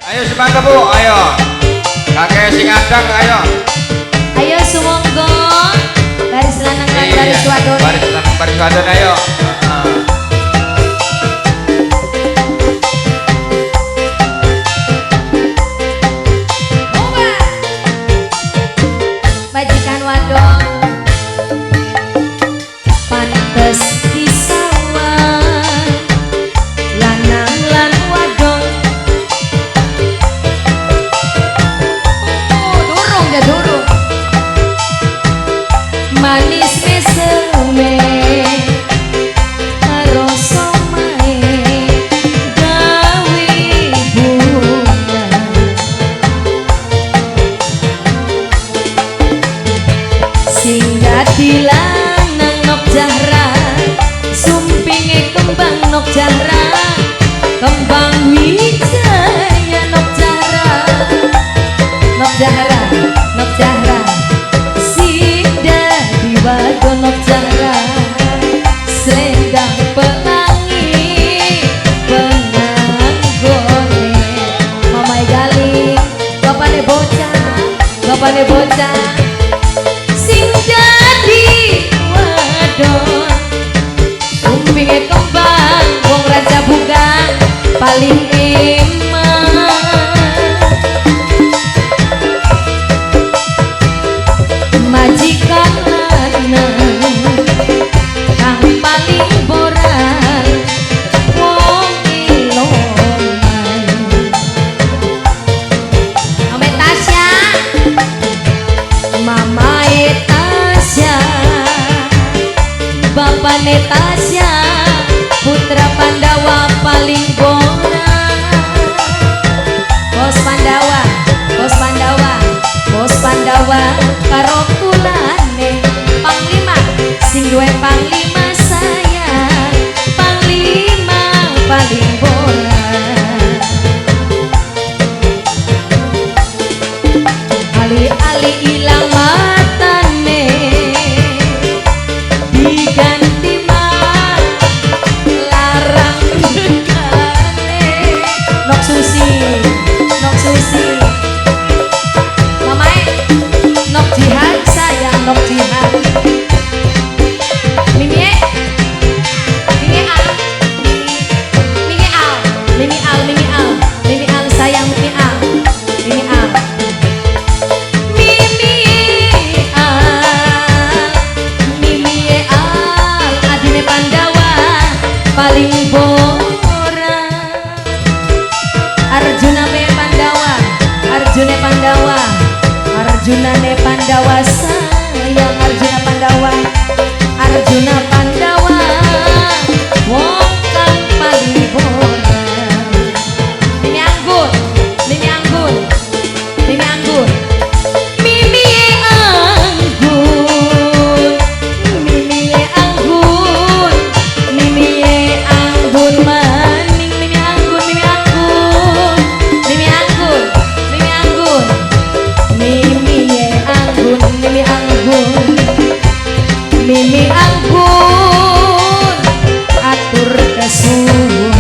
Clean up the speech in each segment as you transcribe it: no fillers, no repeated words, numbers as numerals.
Ayo semangga Bu, ayo. Kakek sing adang, ayo. Ayo sumonggo. Baris lanang lan Iya, baris wadon. Baris lanang baris wadon ayo. Majikan wadon pantes disawan lanang lan wadon. Durung dah durung. Manis meseme karo somae gawe bunga. Sing dadi lanang nok jahra sumpinge kembang nok jahra kembang wijaya nok jahra nok jahra nok jahra sing dadi wadon nok jahra selendang pelangi penganggone mamai galing bapane bocah sing dadi wadon sumpinge kembang wong raja bukan paling eman. Majikan lanang kang paling boran wong ilongan. Ame Tasya Mama Tasya, Bapak Tasya, putra Pandawa paling boran. Bos Pandawa, bos Pandawa, bos Pandawa, karo kulane Panglima, sing duwe Panglima saya, Panglima paling boran. Ali-ali ilang matane diganti mah larang dekane. Nok Susi mamae nok jihad sayang nok jihad. Mimie al sayang Mimi al adine Pandawa paling boran. Arjuna ne Pandawa sayang Arjuna Pandawa wong kang paling boran. Mimi anggun Mimi anggun Mimi anggun maning Mimi anggun Mimi anggun atur kesuwun.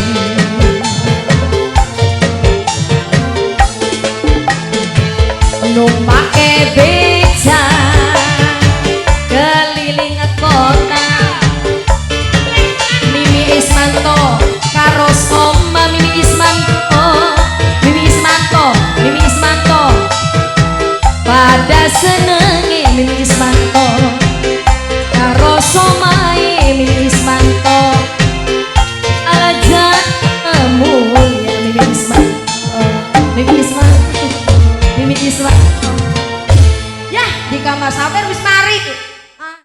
Numpake beca keliling kota Mimi Ismanto karo Soma Mimi Ismanto pada senenge Mimi Ismanto karo Somae Mimi Ismanto aja mulia Mimi Ismanto ya di kamar sabar wis mari